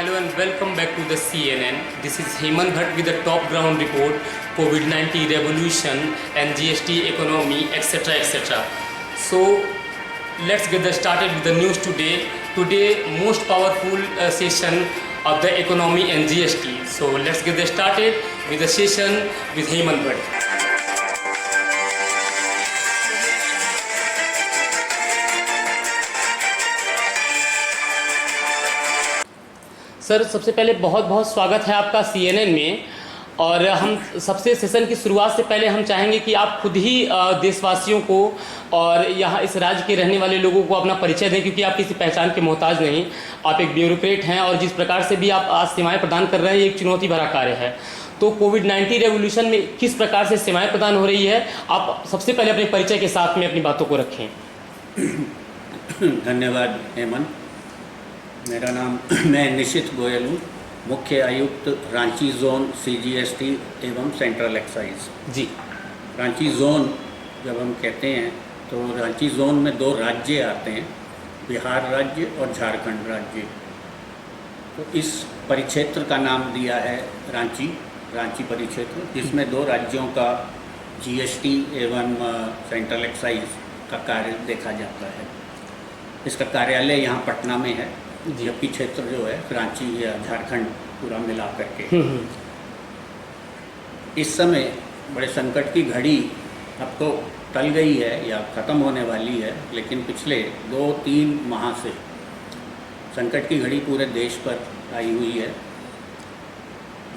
Hello and welcome back to the CNN. This is Hemant Bhatt with the top ground report, COVID-19 revolution and GST economy, etc. etc. So let's get started with the news today. Today most powerful session of the economy and GST. So let's get started with the session with Hemant Bhatt. Sir सबसे पहले बहुत बहुत स्वागत है आपका CNN में। और हम सबसे सेशन की शुरुआत से पहले हम चाहेंगे कि आप खुद ही देशवासियों को और यहाँ इस राज्य के रहने वाले लोगों को अपना परिचय दें, क्योंकि आप किसी पहचान के मोहताज नहीं। आप एक ब्यूरोक्रेट हैं और जिस प्रकार से भी आप आज सेवाएं प्रदान कर रहे हैं, ये एक चुनौती भरा कार्य है। तो कोविड-19 रेवोल्यूशन में किस प्रकार से सेवाएँ प्रदान हो रही है, आप सबसे पहले अपने परिचय के साथ में अपनी बातों को रखें। धन्यवाद हेमंत। मेरा नाम मैं निशित गोयल हूँ, मुख्य आयुक्त रांची जोन CGST एवं सेंट्रल एक्साइज। जी, रांची जोन जब हम कहते हैं तो रांची जोन में दो राज्य आते हैं, बिहार राज्य और झारखंड राज्य। तो इस परिक्षेत्र का नाम दिया है रांची परिक्षेत्र, जिसमें दो राज्यों का GST एवं सेंट्रल एक्साइज का कार्य देखा जाता है। इसका कार्यालय यहाँ पटना में है, जबकि क्षेत्र जो है रांची या झारखंड पूरा मिला करके। इस समय बड़े संकट की घड़ी अब तो टल गई है या ख़त्म होने वाली है, लेकिन पिछले 2-3 माह से संकट की घड़ी पूरे देश पर आई हुई है।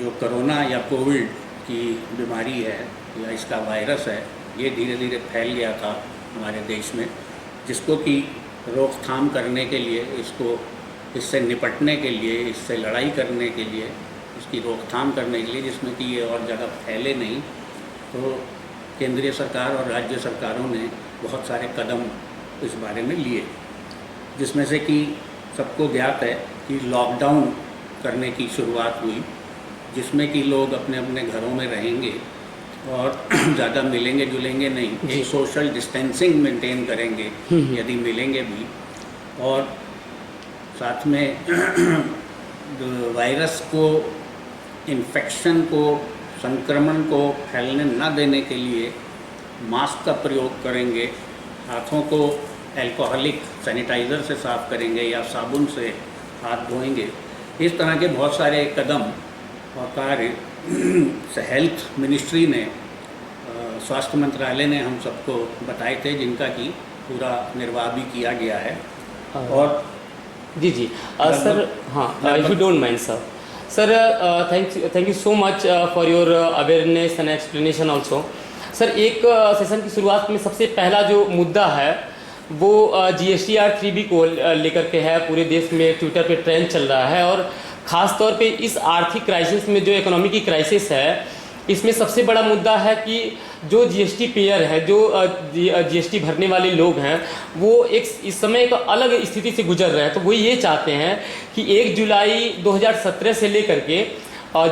जो कोरोना या कोविड की बीमारी है या इसका वायरस है, ये धीरे धीरे फैल गया था हमारे देश में, जिसको कि रोकथाम करने के लिए, इससे निपटने के लिए, इससे लड़ाई करने के लिए, इसकी रोकथाम करने के लिए, जिसमें कि ये और ज़्यादा फैले नहीं, तो केंद्रीय सरकार और राज्य सरकारों ने बहुत सारे कदम इस बारे में लिए, जिसमें से कि सबको ज्ञात है कि लॉकडाउन करने की शुरुआत हुई, जिसमें कि लोग अपने अपने घरों में रहेंगे और ज़्यादा मिलेंगे जुलेंगे नहीं, एक सोशल डिस्टेंसिंग मेंटेन करेंगे यदि मिलेंगे भी, और साथ में वायरस को, इन्फेक्शन को, संक्रमण को फैलने न देने के लिए मास्क का प्रयोग करेंगे, हाथों को अल्कोहलिक सैनिटाइज़र से साफ़ करेंगे या साबुन से हाथ धोएंगे। इस तरह के बहुत सारे कदम और कार्य हेल्थ मिनिस्ट्री ने, स्वास्थ्य मंत्रालय ने हम सबको बताए थे, जिनका कि पूरा निर्वाह भी किया गया है। और जी सर, हाँ, if you don't mind sir, thank you so much for your awareness and explanation also. Sir, एक सेशन की शुरुआत में सबसे पहला जो मुद्दा है वो GSTR 3B को लेकर के है। पूरे देश में ट्विटर पे ट्रेंड चल रहा है, और ख़ास तौर पे इस आर्थिक क्राइसिस में, जो इकोनॉमी की क्राइसिस है, इसमें सबसे बड़ा मुद्दा है कि जो GST पेयर है, जो GST भरने वाले लोग हैं, वो इस समय एक अलग स्थिति से गुजर रहे हैं। तो वो ये चाहते हैं कि 1 जुलाई 2017 से लेकर के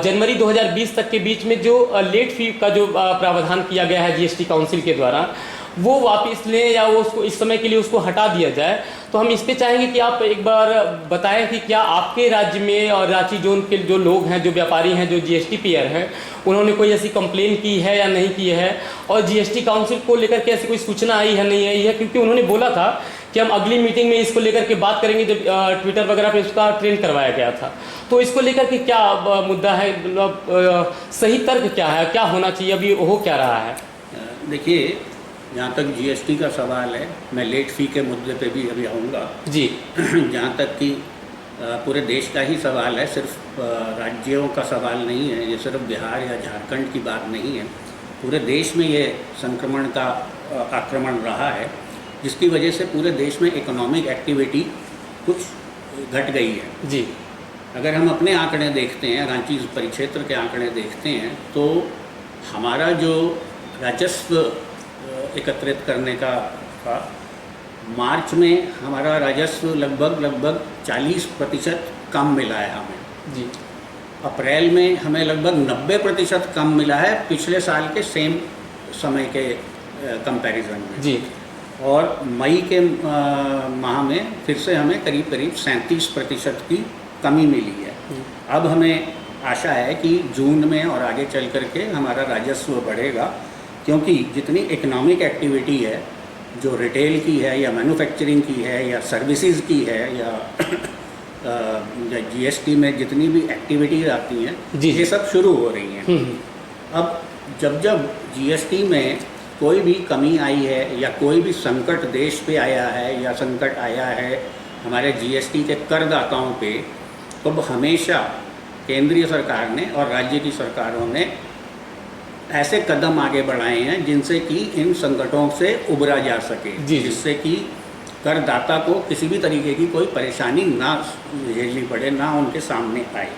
जनवरी 2020 तक के बीच में जो लेट फी का जो प्रावधान किया गया है GST काउंसिल के द्वारा, वो वापस लें या वो उसको इस समय के लिए उसको हटा दिया जाए। तो हम इस पे चाहेंगे कि आप एक बार बताएं कि क्या आपके राज्य में और रांची जोन के जो लोग हैं, जो व्यापारी हैं, जो GST पेयर हैं, उन्होंने कोई ऐसी कंप्लेन की है या नहीं की है, और GST काउंसिल को लेकर के ऐसी कोई सूचना आई है नहीं आई है? क्योंकि उन्होंने बोला था कि हम अगली मीटिंग में इसको लेकर के बात करेंगे, जब ट्विटर वगैरह पे उसका ट्रेंड करवाया गया था। तो इसको लेकर के क्या मुद्दा है, मतलब सही तर्क क्या है, क्या होना चाहिए, अभी हो क्या रहा है? देखिए, जहाँ तक GST का सवाल है, मैं लेट फ़ी के मुद्दे पे भी अभी आऊँगा जी। जहाँ तक कि पूरे देश का ही सवाल है, सिर्फ राज्यों का सवाल नहीं है, ये सिर्फ बिहार या झारखंड की बात नहीं है, पूरे देश में ये संक्रमण का आक्रमण रहा है, जिसकी वजह से पूरे देश में इकोनॉमिक एक्टिविटी कुछ घट गई है जी। अगर हम अपने आंकड़े देखते हैं, रांची परिक्षेत्र के आंकड़े देखते हैं, तो हमारा जो राजस्व एकत्रित करने का था, मार्च में हमारा राजस्व लगभग 40% कम मिला है हमें जी। अप्रैल में हमें लगभग 90% कम मिला है पिछले साल के सेम समय के कंपैरिजन में जी। और मई के माह में फिर से हमें करीब 37% की कमी मिली है अब हमें आशा है कि जून में और आगे चल करके हमारा राजस्व बढ़ेगा, क्योंकि जितनी इकोनॉमिक एक्टिविटी है जो रिटेल की है या मैन्युफैक्चरिंग की है या सर्विसेज की है या जीएसटी में जितनी भी एक्टिविटीज आती हैं, ये सब शुरू हो रही हैं। अब जब जब जीएसटी में कोई भी कमी आई है या कोई भी संकट देश पे आया है या संकट आया है हमारे जीएसटी के करदाताओं पे, तो हमेशा केंद्रीय सरकार ने और राज्य की सरकारों ने ऐसे कदम आगे बढ़ाए हैं जिनसे कि इन संकटों से उबरा जा सके, जिससे कि करदाता को किसी भी तरीके की कोई परेशानी ना झेलनी पड़े, ना उनके सामने आए।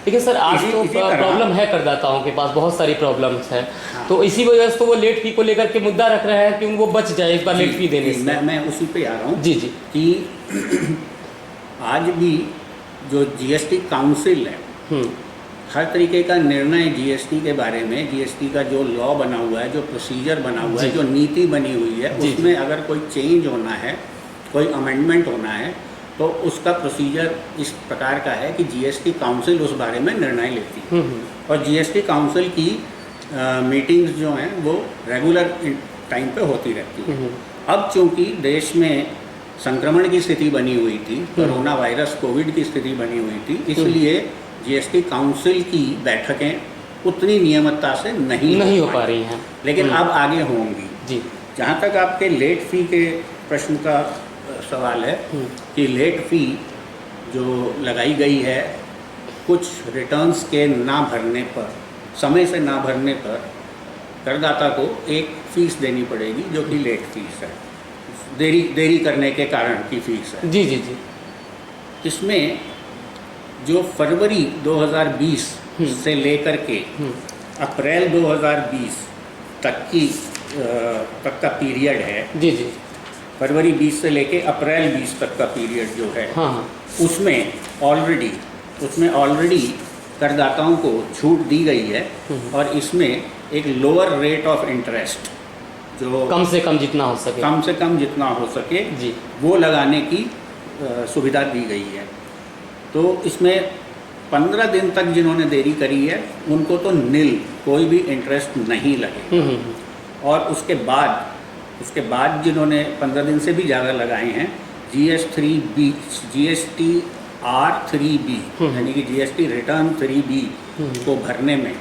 देखिए सर, आज तो प्रॉब्लम है करदाताओं के पास, बहुत सारी प्रॉब्लम्स है। हाँ। तो इसी वजह से तो वो लेट फी को लेकर के मुद्दा रख रहे हैं कि उनको बच जाए एक बार लेट फी देने से। मैं उसी पे आ रहा हूँ जी कि आज भी जो जीएसटी काउंसिल है, हर तरीके का निर्णय जीएसटी के बारे में, जीएसटी का जो लॉ बना हुआ है, जो प्रोसीजर बना हुआ है, जो नीति बनी हुई है, उसमें अगर कोई चेंज होना है, कोई अमेंडमेंट होना है, तो उसका प्रोसीजर इस प्रकार का है कि जीएसटी काउंसिल उस बारे में निर्णय लेती है। और जीएसटी काउंसिल की मीटिंग्स जो हैं वो रेगुलर टाइम पे होती रहती हैं। अब चूंकि देश में संक्रमण की स्थिति बनी हुई थी, कोरोना वायरस कोविड की स्थिति बनी हुई थी, इसलिए जीएसटी काउंसिल की बैठकें उतनी नियमितता से नहीं हो पा रही हैं, लेकिन अब आगे होंगी। जी, जहाँ तक आपके लेट फी के प्रश्न का सवाल है कि लेट फी जो लगाई गई है कुछ रिटर्न्स के ना भरने पर, समय से ना भरने पर करदाता को एक फ़ीस देनी पड़ेगी जो कि लेट फीस है, देरी करने के कारण की फ़ीस है। जी जी जी। इसमें जो फरवरी 2020 से लेकर के अप्रैल 2020 तक का पीरियड है, जी जी, फरवरी 20 से लेके अप्रैल 20 तक का पीरियड जो है, हाँ, उसमें ऑलरेडी करदाताओं को छूट दी गई है और इसमें एक लोअर रेट ऑफ इंटरेस्ट जो कम से कम जितना हो सके जी, वो लगाने की सुविधा दी गई है। तो इसमें 15 दिन तक जिन्होंने देरी करी है उनको तो कोई भी इंटरेस्ट नहीं लगेगा, और उसके बाद जिन्होंने 15 दिन से भी ज़्यादा लगाए हैं, GST R3B यानी कि GST रिटर्न 3B को भरने में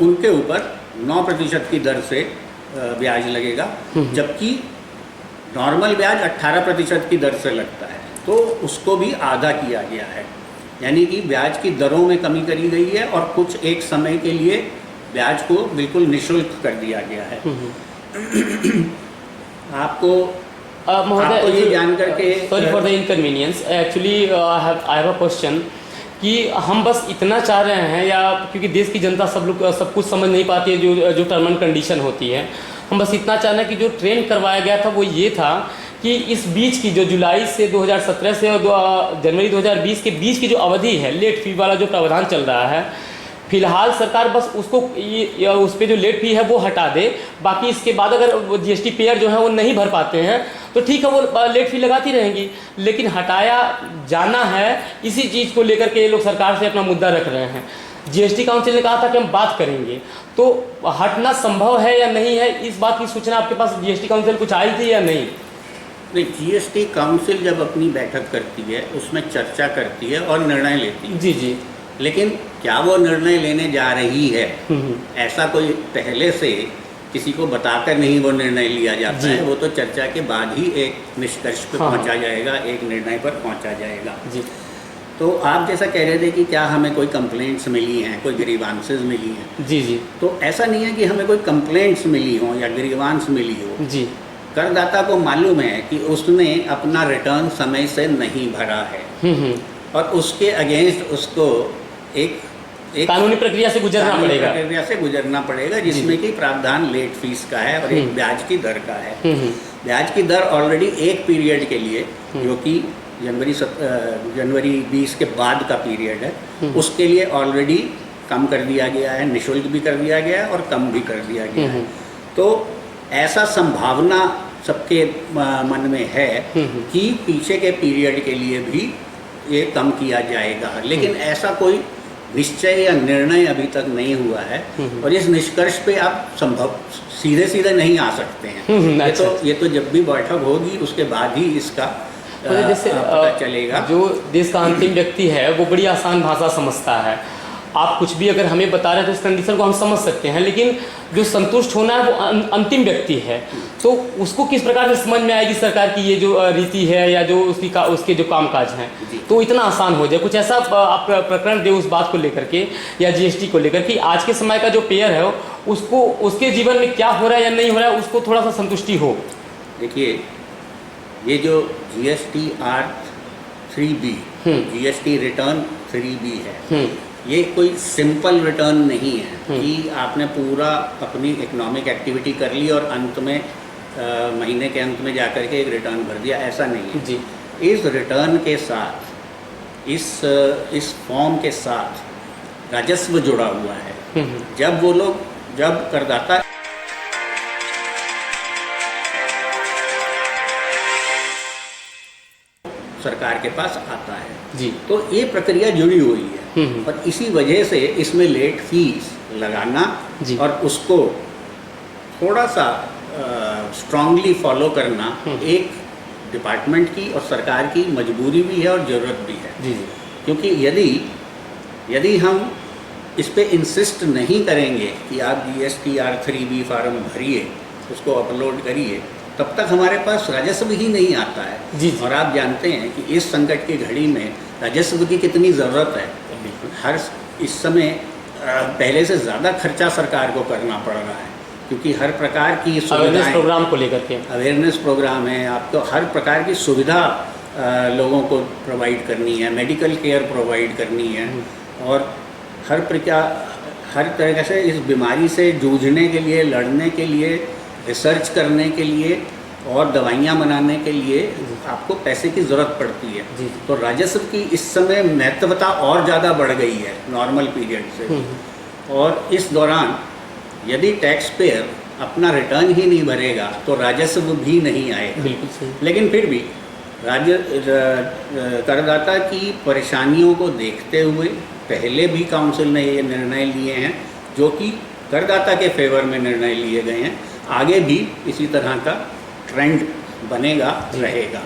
उनके ऊपर 9% की दर से ब्याज लगेगा, जबकि नॉर्मल ब्याज 18% की दर से लगता है। तो उसको भी आधा किया गया है, यानी कि ब्याज की दरों में कमी करी गई है और कुछ एक समय के लिए ब्याज को बिल्कुल निःशुल्क कर दिया गया है। आपको ये जान करके, sorry for the inconvenience, actually I have a question कि हम बस इतना चाह रहे हैं, या क्योंकि देश की जनता सब कुछ समझ नहीं पाती है जो टर्म एंड कंडीशन होती है, हम बस इतना चाह रहे हैं कि जो ट्रेंड करवाया गया था वो ये था कि इस बीच की जो जुलाई से 2017 से और जनवरी 2020 के बीच की जो अवधि है, लेट फी वाला जो प्रावधान चल रहा है, फिलहाल सरकार बस उसको उस पर जो लेट फी है वो हटा दे। बाकी इसके बाद अगर वो जीएसटी पेयर जो है वो नहीं भर पाते हैं तो ठीक है, वो लेट फी लगाती रहेंगी, लेकिन हटाया जाना है, इसी चीज़ को लेकर के ये लोग सरकार से अपना मुद्दा रख रहे हैं। जीएसटी काउंसिल ने कहा था कि हम बात करेंगे, तो हटना संभव है या नहीं है, इस बात की सूचना आपके पास जीएसटी काउंसिल कुछ आई थी या नहीं? नहीं, जीएसटी काउंसिल जब अपनी बैठक करती है उसमें चर्चा करती है और निर्णय लेती है। जी जी। लेकिन क्या वो निर्णय लेने जा रही है, ऐसा कोई पहले से किसी को बताकर नहीं वो निर्णय लिया जाता है, वो तो चर्चा के बाद ही एक निष्कर्ष पर पहुंचा जाएगा, एक निर्णय पर पहुंचा जाएगा। जी। तो आप जैसा कह रहे थे कि क्या हमें कोई कंप्लेंट्स मिली हैं, कोई ग्रीवांसेस मिली हैं। जी जी। तो ऐसा नहीं है कि हमें कोई कंप्लेंट्स मिली हो या ग्रीवांस मिली हो। जी। करदाता को मालूम है कि उसने अपना रिटर्न समय से नहीं भरा है और उसके अगेंस्ट उसको एक कानूनी प्रक्रिया से गुजरना पड़ेगा जिसमें कि प्रावधान लेट फीस का है और एक ब्याज की दर का है। ब्याज की दर ऑलरेडी एक पीरियड के लिए, जो कि जनवरी 20 के बाद का पीरियड है, उसके लिए ऑलरेडी कम कर दिया गया है, निःशुल्क भी कर दिया गया है और कम भी कर दिया गया है। तो ऐसा संभावना सबके मन में है कि पीछे के पीरियड के लिए भी ये कम किया जाएगा, लेकिन ऐसा कोई निश्चय या निर्णय अभी तक नहीं हुआ है और इस निष्कर्ष पे आप संभव सीधे सीधे नहीं आ सकते हैं। ये तो जब भी बैठक होगी उसके बाद ही इसका जैसे पता चलेगा। जो देश का अंतिम व्यक्ति है वो बड़ी आसान भाषा समझता है, आप कुछ भी अगर हमें बता रहे हैं तो इस कंडीशन को हम समझ सकते हैं, लेकिन जो संतुष्ट होना है वो अंतिम व्यक्ति है, तो उसको किस प्रकार से समझ में आएगी सरकार की ये जो रीति है या जो उसके जो कामकाज हैं, तो इतना आसान हो जाए। कुछ ऐसा आप प्रकरण दे उस बात को लेकर के या जीएसटी को लेकर कि आज के समय का जो पेयर है उसको उसके जीवन में क्या हो रहा है या नहीं हो रहा है उसको थोड़ा सा संतुष्टि हो। देखिए, ये जो GSTR 3B GST return 3B है, ये कोई सिंपल रिटर्न नहीं है कि आपने पूरा अपनी इकोनॉमिक एक्टिविटी कर ली और अंत में महीने के अंत में जाकर के एक रिटर्न भर दिया, ऐसा नहीं है जी। इस रिटर्न के साथ इस फॉर्म के साथ राजस्व जुड़ा हुआ है। जब करदाता सरकार के पास आता है जी, तो ये प्रक्रिया जुड़ी हुई है और इसी वजह से इसमें लेट फीस लगाना और उसको थोड़ा सा स्ट्रांगली फॉलो करना एक डिपार्टमेंट की और सरकार की मजबूरी भी है और ज़रूरत भी है। जी। क्योंकि यदि हम इस पे इंसिस्ट नहीं करेंगे कि आप GSTR 3B फार्म भरिए, उसको अपलोड करिए, तब तक हमारे पास राजस्व ही नहीं आता है। जी। और आप जानते हैं कि इस संकट की घड़ी में राजस्व की कितनी ज़रूरत है। इस समय पहले से ज़्यादा खर्चा सरकार को करना पड़ रहा है, क्योंकि हर प्रकार की अवेयरनेस प्रोग्राम को लेकर के अवेयरनेस प्रोग्राम है, आपको हर प्रकार की सुविधा लोगों को प्रोवाइड करनी है, मेडिकल केयर प्रोवाइड करनी है और हर तरह से इस बीमारी से जूझने के लिए, लड़ने के लिए, रिसर्च करने के लिए और दवाइयाँ बनाने के लिए आपको पैसे की ज़रूरत पड़ती है। तो राजस्व की इस समय महत्वता और ज़्यादा बढ़ गई है नॉर्मल पीरियड से। और इस दौरान यदि टैक्स पेयर अपना रिटर्न ही नहीं भरेगा तो राजस्व भी नहीं आएगा। बिल्कुल सही। लेकिन फिर भी करदाता की परेशानियों को देखते हुए पहले भी काउंसिल ने ये निर्णय लिए हैं जो कि करदाता के फेवर में निर्णय लिए गए हैं। आगे भी इसी तरह का ट्रेंड बनेगा रहेगा,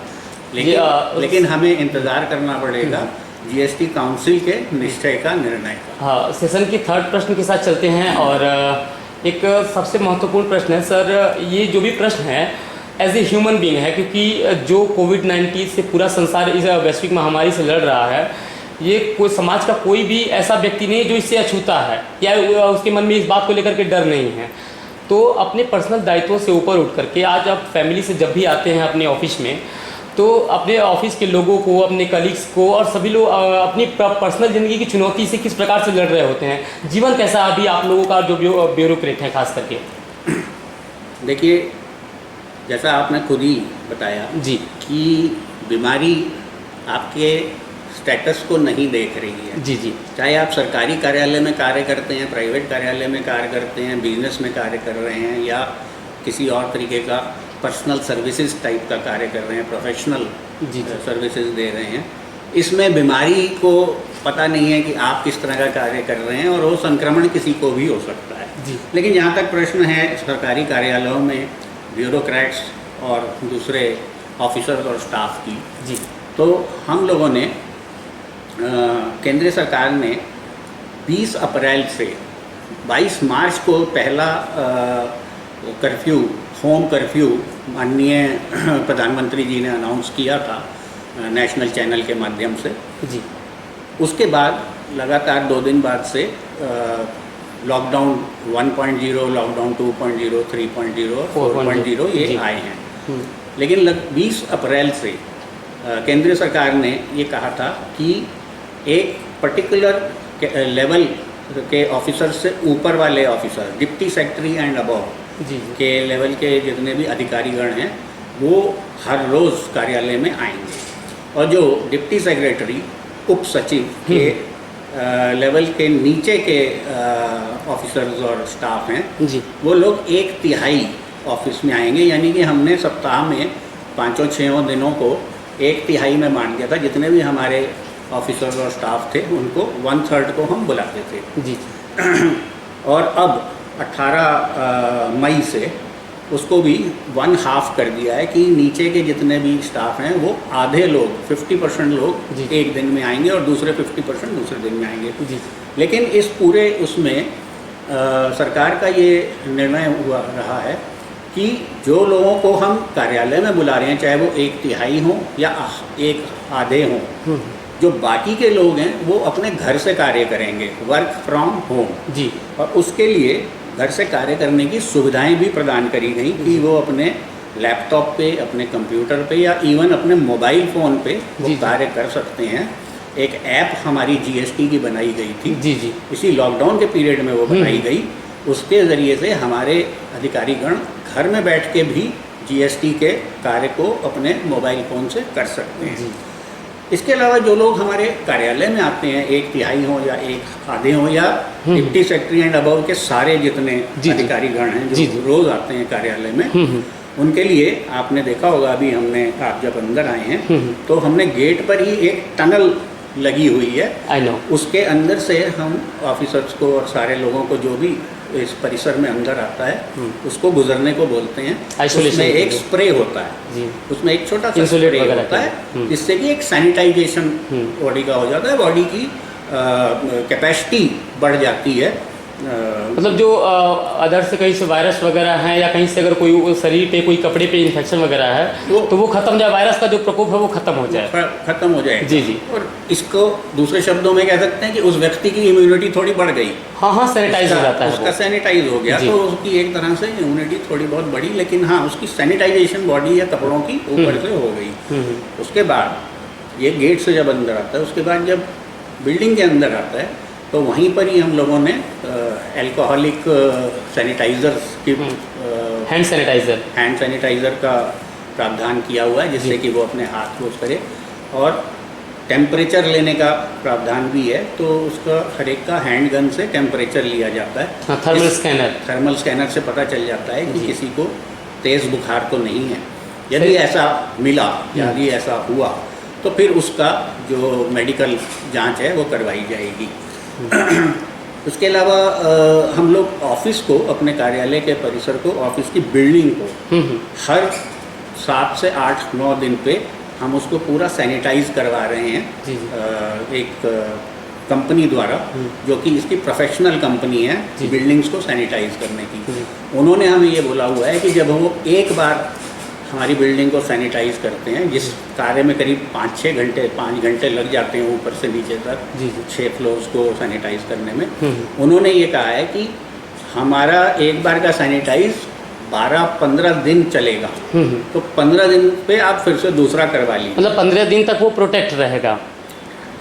लेकिन हमें इंतज़ार करना पड़ेगा GST काउंसिल के निश्चय का, निर्णय का। हाँ, सेशन की थर्ड प्रश्न के साथ चलते हैं और एक सबसे महत्वपूर्ण प्रश्न है सर, ये जो भी प्रश्न है एज ए ह्यूमन बीइंग है, क्योंकि जो कोविड-19 से पूरा संसार इस वैश्विक महामारी से लड़ रहा है, ये कोई समाज का कोई भी ऐसा व्यक्ति नहीं जो इससे अछूता है या उसके मन में इस बात को लेकर के डर नहीं है। तो अपने पर्सनल दायित्वों से ऊपर उठ करके आज आप फैमिली से जब भी आते हैं अपने ऑफिस में, तो अपने ऑफिस के लोगों को, अपने कलीग्स को और सभी लोग अपनी पर्सनल ज़िंदगी की चुनौती से किस प्रकार से लड़ रहे होते हैं। जीवन कैसा अभी आप लोगों का जो ब्यूरोक्रेट है खास करके? देखिए, जैसा आपने खुद ही बताया जी कि बीमारी आपके स्टेटस को नहीं देख रही है। जी जी। चाहे आप सरकारी कार्यालय में कार्य करते हैं, प्राइवेट कार्यालय में कार्य करते हैं, बिजनेस में कार्य कर रहे हैं या किसी और तरीके का पर्सनल सर्विसेज टाइप का कार्य कर रहे हैं, प्रोफेशनल सर्विसेज दे रहे हैं, इसमें बीमारी को पता नहीं है कि आप किस तरह का कार्य कर रहे हैं और वो संक्रमण किसी को भी हो सकता है। जी। लेकिन जहाँ तक प्रश्न है सरकारी कार्यालयों में ब्यूरोक्रेट्स और दूसरे ऑफिसर्स और स्टाफ की, जी, तो हम लोगों ने केंद्र सरकार ने 20 अप्रैल से 22 मार्च को पहला कर्फ्यू, होम कर्फ्यू माननीय प्रधानमंत्री जी ने अनाउंस किया था नेशनल चैनल के माध्यम से। जी। उसके बाद लगातार 2 दिन बाद से लॉकडाउन 1.0, लॉकडाउन 2.0, 3.0 और 4.0 ये आए हैं। लेकिन 20 अप्रैल से केंद्र सरकार ने ये कहा था कि एक पर्टिकुलर लेवल के ऑफिसर से ऊपर वाले officer, deputy secretary and above के लेवल के जितने भी अधिकारीगण हैं वो हर रोज़ कार्यालय में आएंगे और जो डिप्टी सेक्रेटरी, उप सचिव के लेवल के नीचे के ऑफिसर्स और स्टाफ हैं जी, वो लोग 1/3 ऑफिस में आएंगे। यानी कि हमने सप्ताह में 5-6 दिनों को 1/3 में बांट दिया था। जितने भी हमारे ऑफिसर और स्टाफ थे उनको 1/3 को हम बुलाते थे। जी और अब 18 मई से उसको भी 1/2 कर दिया है कि नीचे के जितने भी स्टाफ हैं वो आधे लोग 50% लोग जी। एक दिन में आएंगे और दूसरे 50% दूसरे दिन में आएंगे। जी लेकिन इस पूरे उसमें सरकार का ये निर्णय हुआ रहा है कि जो लोगों को हम कार्यालय में बुला रहे हैं, चाहे वो 1/3 हों या 1/2 हों, जो बाकी के लोग हैं वो अपने घर से कार्य करेंगे, वर्क फ्रॉम होम। जी और उसके लिए घर से कार्य करने की सुविधाएं भी प्रदान करी गई कि वो अपने लैपटॉप पे, अपने कंप्यूटर पे या इवन अपने मोबाइल फ़ोन पे वो जी। कार्य कर सकते हैं। एक ऐप हमारी जीएसटी की बनाई गई थी, जी जी इसी लॉकडाउन के पीरियड में वो बनाई गई। उसके ज़रिए से हमारे अधिकारीगण घर में बैठ के भी जीएसटी के कार्य को अपने मोबाइल फ़ोन से कर सकते हैं। जी इसके अलावा जो लोग हमारे कार्यालय में आते हैं, 1/3 हो या 1/2 हो या डिप्टी सेक्रेटरी एंड अबव के सारे जितने जी। अधिकारीगण हैं जी। जो रोज़ आते हैं कार्यालय में, उनके लिए आपने देखा होगा, अभी हमने, आप जब अंदर आए हैं तो हमने गेट पर ही एक टनल लगी हुई है। I know. उसके अंदर से हम ऑफिसर्स को और सारे लोगों को जो भी इस परिसर में अंदर आता है उसको गुजरने को बोलते हैं। Isolation उसमें के एक लिए। स्प्रे होता है, जी उसमें एक छोटा सा Insulate स्प्रे वगैरह होता के है लिए। जिससे कि एक सैनिटाइजेशन बॉडी का हो जाता है, बॉडी की कैपेसिटी बढ़ जाती है। मतलब जो अदर से कहीं से वायरस वगैरह हैं या कहीं से अगर कोई शरीर पे, कोई कपड़े पे इन्फेक्शन वगैरह है तो वो खत्म जाए, वायरस का जो प्रकोप है वो खत्म हो जाए। खत्म हो जाएगा। जी जी। और इसको दूसरे शब्दों में कह सकते हैं कि उस व्यक्ति की इम्यूनिटी थोड़ी बढ़ गई, हाँ हाँ, सैनिटाइज हो जाता है उसका वो। सैनिटाइज हो गया जी। तो उसकी एक तरह से इम्यूनिटी थोड़ी बहुत बढ़ी, लेकिन हाँ उसकी सैनिटाइजेशन बॉडी या कपड़ों की ऊपर से हो गई। उसके बाद ये गेट से जब अंदर आता है, उसके बाद जब बिल्डिंग के अंदर आता है तो वहीं पर ही हम लोगों ने अल्कोहलिक सैनिटाइजर्स की हैंड सैनिटाइजर का प्रावधान किया हुआ है, जिससे कि वो अपने हाथ को करे। और टेम्परेचर लेने का प्रावधान भी है, तो उसका हर एक का हैंड गन से टेम्परेचर लिया जाता है। थर्मल स्कैनर से पता चल जाता है कि किसी को तेज़ बुखार तो नहीं है। यदि ऐसा मिला, यदि ऐसा हुआ तो फिर उसका जो मेडिकल जांच है वो करवाई जाएगी। उसके अलावा हम लोग ऑफिस को, अपने कार्यालय के परिसर को, ऑफिस की बिल्डिंग को हर 7 से 8-9 दिन पे हम उसको पूरा सैनिटाइज करवा रहे हैं। जी जी। एक कंपनी द्वारा, जो कि इसकी प्रोफेशनल कंपनी है बिल्डिंग्स को सैनिटाइज करने की। उन्होंने हमें ये बोला हुआ है कि जब वो एक बार हमारी बिल्डिंग को सैनिटाइज करते हैं, जिस कार्य में करीब 5 घंटे लग जाते हैं ऊपर से नीचे तक, 6 फ्लोर्स को सैनिटाइज करने में, उन्होंने ये कहा है कि हमारा एक बार का सैनिटाइज 12-15 दिन चलेगा। तो 15 दिन पे आप फिर से दूसरा करवा लीजिए। मतलब 15 दिन तक वो प्रोटेक्ट रहेगा।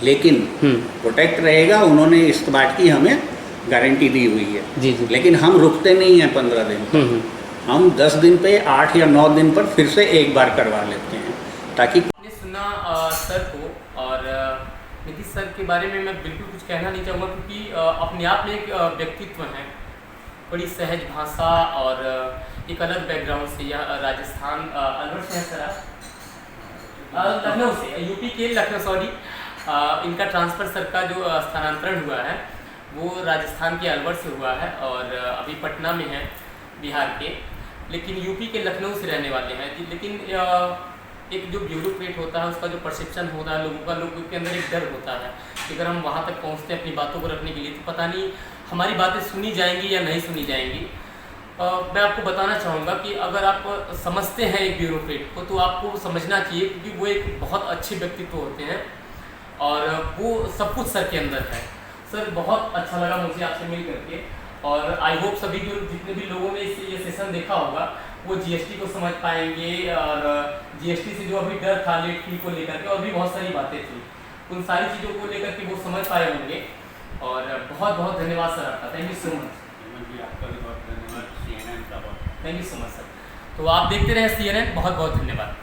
लेकिन प्रोटेक्ट रहेगा, उन्होंने इस बात की हमें गारंटी दी हुई है। जी जी। लेकिन हम रुकते नहीं हैं 15 दिन, हम 10 दिन पे 8 या 9 दिन पर फिर से एक बार करवा लेते हैं, ताकि आपने सुना सर को, और नीतीश सर के बारे में मैं बिल्कुल कुछ कहना नहीं चाहूँगा, क्योंकि अपने आप में एक व्यक्तित्व है, बड़ी सहज भाषा और एक अलग बैकग्राउंड से। यह राजस्थान अलवर से है सर, आप लखनऊ से, यूपी के लखनऊ, सॉरी, इनका ट्रांसफ़र सर का जो स्थानांतरण हुआ है वो राजस्थान के अलवर से हुआ है और अभी पटना में है, बिहार के, लेकिन यूपी के लखनऊ से रहने वाले हैं। लेकिन एक जो ब्यूरोक्रेट होता है उसका जो परसेप्शन होता है लोगों का, लोगों के अंदर एक डर होता है कि अगर हम वहाँ तक पहुँचते हैं अपनी बातों को रखने के लिए तो पता नहीं हमारी बातें सुनी जाएंगी या नहीं सुनी जाएंगी। मैं आपको बताना चाहूँगा कि अगर आप समझते हैं एक ब्यूरोक्रेट को तो आपको समझना चाहिए, क्योंकि वो एक बहुत अच्छे व्यक्तित्व होते हैं और वो सब कुछ सर के अंदर है। सर बहुत अच्छा लगा मुझे आपसे मिल करके, और आई होप सभी जो जितने भी लोगों ने ये सेशन देखा होगा वो जीएसटी को समझ पाएंगे, और जीएसटी से जो अभी डर था लेट फी को लेकर के, और भी बहुत सारी बातें थी, उन सारी चीज़ों को लेकर के वो समझ पाए होंगे। और बहुत बहुत धन्यवाद सर आपका, थैंक यू सो मच। आपका भी बहुत धन्यवाद, CNN का बहुत thank you so much sir. तो आप देखते रहे CNN, बहुत बहुत धन्यवाद।